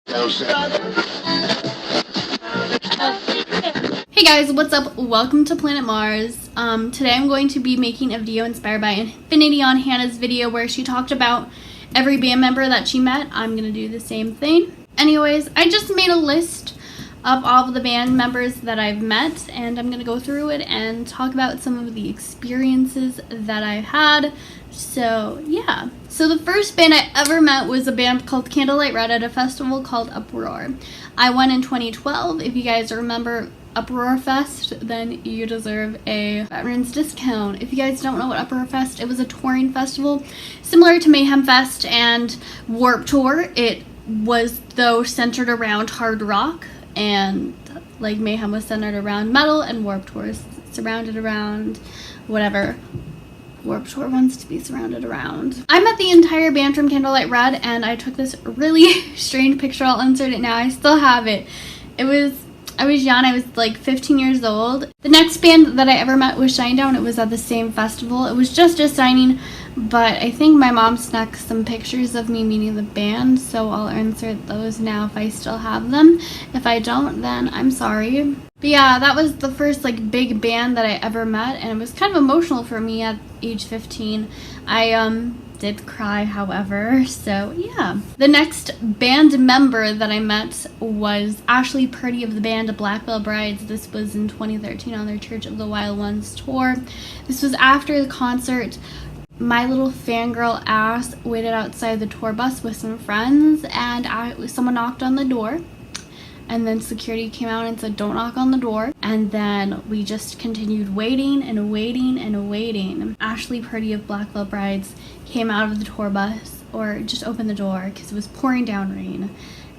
Hey guys, what's up? Welcome to Planet Mars. Today I'm going to be making a video inspired by Infinity on Hannah's video where she talked about every band member that she met. I'm going to do the same thing. Anyways, I just made a list of all of the band members that I've met, and I'm going to go through it and talk about some of the experiences that I had. So yeah. So the first band I ever met was a band called Candlelight Red at a festival called Uproar. I went in 2012. If you guys remember Uproar Fest, then you deserve a veterans discount. If you guys don't know what Uproar Fest, it was a touring festival similar to Mayhem Fest and Warped Tour. It was though centered around hard rock, and like Mayhem was centered around metal and Warped Tour is surrounded around whatever Warped Tour wants to be surrounded around. I met the entire band from Candlelight Red, and I took this really strange picture. I'll insert it now. I still have it. I was young. I was like 15 years old. The next band that I ever met was Shinedown. It was at the same festival. It was just a signing, but I think my mom snuck some pictures of me meeting the band, so I'll insert those now if I still have them. If I don't, then I'm sorry. But yeah, that was the first like big band that I ever met, and it was kind of emotional for me at age 15. I did cry, however, so yeah. The next band member that I met was Ashley Purdy of the band Black Veil Brides. This was in 2013 on their Church of the Wild Ones tour. This was after the concert. My little fangirl ass waited outside the tour bus with some friends, and someone knocked on the door. And then security came out and said, "Don't knock on the door." And then we just continued waiting and waiting and waiting. Ashley Purdy of Black Veil Brides came out of the tour bus, or just opened the door because it was pouring down rain.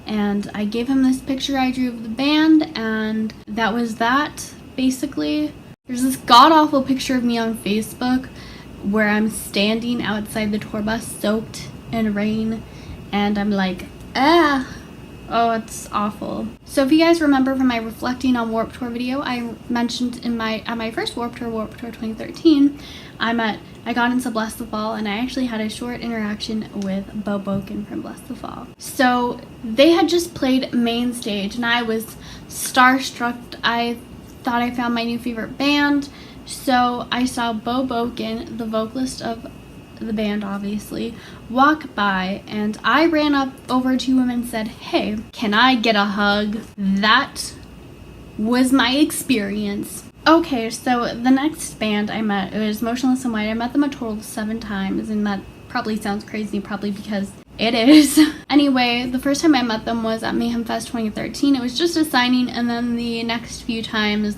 And I gave him this picture I drew of the band, and that was that, basically. There's this god-awful picture of me on Facebook where I'm standing outside the tour bus soaked in rain, and I'm like, oh, it's awful. So if you guys remember from my reflecting on Warped Tour video, I mentioned at my first Warped Tour 2013, I got into Bless the Fall, and I actually had a short interaction with Bo Boken from Bless the Fall. So they had just played main stage, and I was starstruck. I thought I found my new favorite band. So I saw Bo Boken, the vocalist of the band obviously, walk by, and I ran up over to him and said, "Hey, can I get a hug?" That was my experience. Okay, so the next band I met, it was Motionless in White. I met them a total of 7 times, and that probably sounds crazy, probably because it is. Anyway, the first time I met them was at Mayhem Fest 2013. It was just a signing, and then the next few times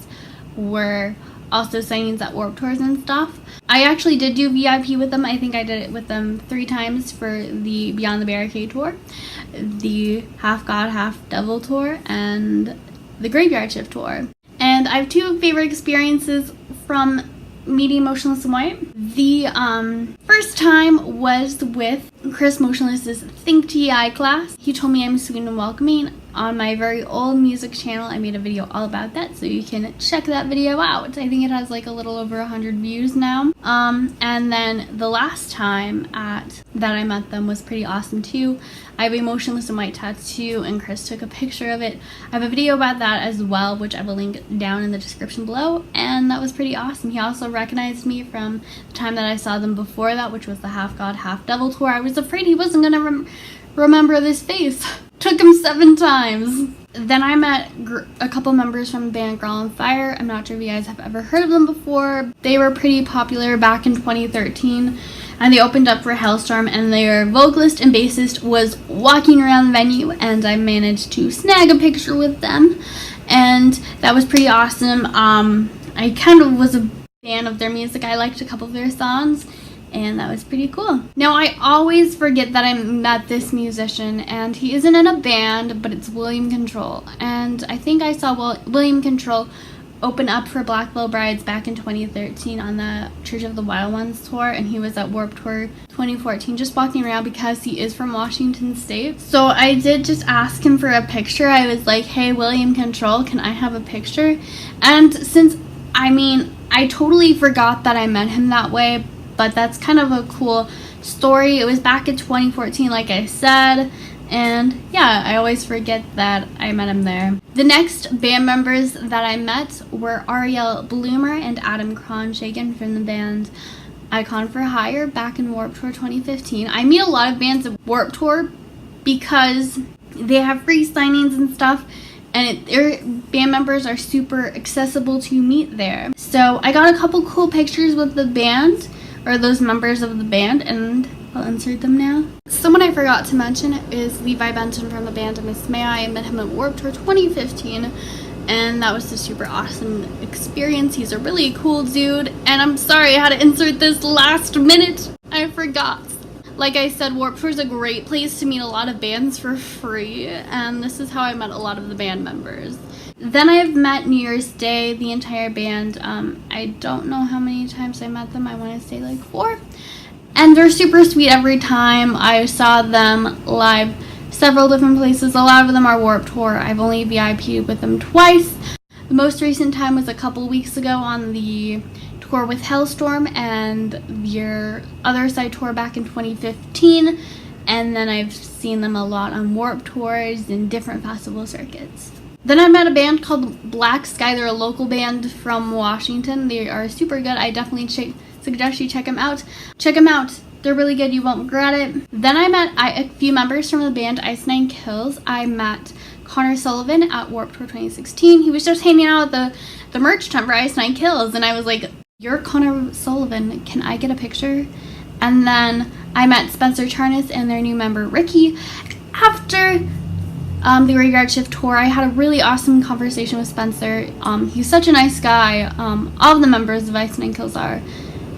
were also signings at Warped Tours and stuff. I actually did do VIP with them. I think I did it with them 3 times for the Beyond the Barricade tour, the Half God, Half Devil tour, and the Graveyard Shift tour. And I have 2 favorite experiences from meeting Motionless in White. The first time was with Chris Motionless's Think TI class. He told me I'm sweet and welcoming. On my very old music channel, I made a video all about that, so you can check that video out. I think it has like a little over 100 views now. And then the last time that I met them was pretty awesome too. I have a Motionless in White tattoo, and Chris took a picture of it. I have a video about that as well, which I will link down in the description below, and that was pretty awesome. He also recognized me from the time that I saw them before that, which was the Half God, Half Devil tour. I was afraid he wasn't gonna remember this face. Took him 7 times. Then I met a couple members from the band Girl on Fire. I'm not sure if you guys have ever heard of them before. They were pretty popular back in 2013, and they opened up for Hellstorm, and their vocalist and bassist was walking around the venue, and I managed to snag a picture with them, and that was pretty awesome. I kind of was a fan of their music. I liked a couple of their songs, and that was pretty cool. Now, I always forget that I met this musician, and he isn't in a band, but it's William Control. And I think I saw William Control open up for Black Veil Brides back in 2013 on the Church of the Wild Ones tour, and he was at Warped Tour 2014 just walking around because he is from Washington State. So I did just ask him for a picture. I was like, "Hey, William Control, can I have a picture?" And since, I totally forgot that I met him that way, but that's kind of a cool story. It was back in 2014, like I said, And yeah, I always forget that I met him there. The next band members that I met were Ariel Bloomer and Adam Kronshagen from the band Icon for Hire back in Warped Tour 2015. I meet a lot of bands at Warped Tour because they have free signings and stuff, and their band members are super accessible to meet there. So I got a couple cool pictures with the band, or those members of the band, and I'll insert them now. Someone I forgot to mention is Levi Benton from the band Miss May. I met him at Warped Tour 2015, and that was a super awesome experience. He's a really cool dude, and I'm sorry I had to insert this last minute. I forgot. Like I said, Warped Tour is a great place to meet a lot of bands for free, and this is how I met a lot of the band members. Then I've met New Year's Day, the entire band. I don't know how many times I met them. I want to say like 4. And they're super sweet every time. I saw them live several different places. A lot of them are Warped Tour. I've only VIP'd with them twice. The most recent time was a couple weeks ago on the tour with Hellstorm and their Other Side tour back in 2015. And then I've seen them a lot on Warped Tours and different festival circuits. Then I met a band called Black Sky. They're a local band from Washington. They are super good. I definitely suggest you check them out. Check them out. They're really good. You won't regret it. Then I met a few members from the band Ice Nine Kills. I met Connor Sullivan at Warped Tour 2016. He was just hanging out at the merch tent for Ice Nine Kills, and I was like, "You're Connor Sullivan. Can I get a picture?" And then I met Spencer Charnas and their new member Ricky after the Graveyard Shift tour. I had a really awesome conversation with Spencer. He's such a nice guy. All of the members of Ice Nine Kills are.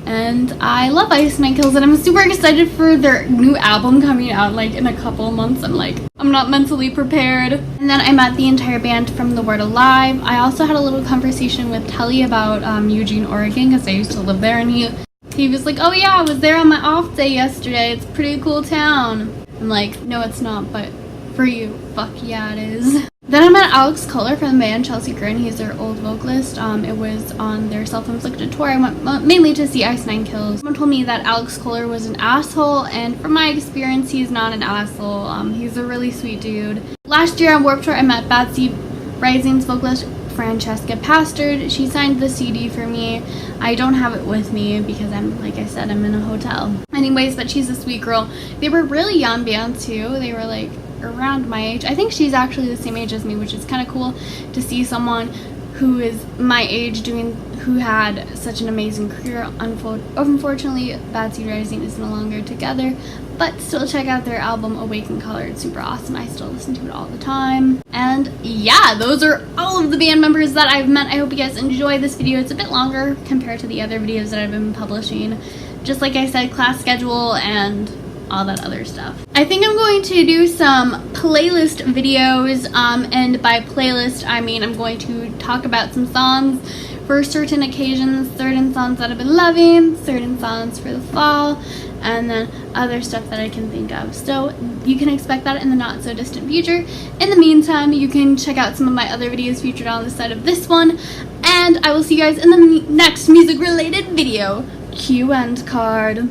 And I love Ice Nine Kills, and I'm super excited for their new album coming out like in a couple months. I'm not mentally prepared. And then I met the entire band from The Word Alive. I also had a little conversation with Telly about Eugene, Oregon, because I used to live there, and he was like, "Oh yeah, I was there on my off day yesterday. It's a pretty cool town." I'm like, "No, it's not, but for you, fuck yeah, it is." Then I met Alex Kohler from the band Chelsea Grin. He's their old vocalist. It was on their self-inflicted tour. I went mainly to see Ice Nine Kills. Someone told me that Alex Kohler was an asshole, and from my experience, he's not an asshole. He's a really sweet dude. Last year on Warped Tour, I met Bad Seed Rising's vocalist Francesca Pastard. She signed the CD for me. I don't have it with me because like I said, I'm in a hotel. Anyways, but she's a sweet girl. They were really young band too. They were like around my age. I think she's actually the same age as me, which is kind of cool to see someone who is my age who had such an amazing career. Unfortunately, Bad Seed Rising is no longer together, but still check out their album Awaken Color. It's super awesome. I still listen to it all the time. And yeah, those are all of the band members that I've met. I hope you guys enjoy this video. It's a bit longer compared to the other videos that I've been publishing. Just like I said, class schedule and all that other stuff. I think I'm going to do some playlist videos, and by playlist I mean I'm going to talk about some songs for certain occasions, certain songs that I've been loving, certain songs for the fall, and then other stuff that I can think of. So you can expect that in the not so distant future. In the meantime, you can check out some of my other videos featured on the side of this one, and I will see you guys in the next music related video. Cue end card.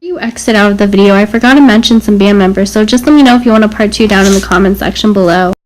You exit out of the video, I forgot to mention some band members, so just let me know if you want a part 2 down in the comment section below.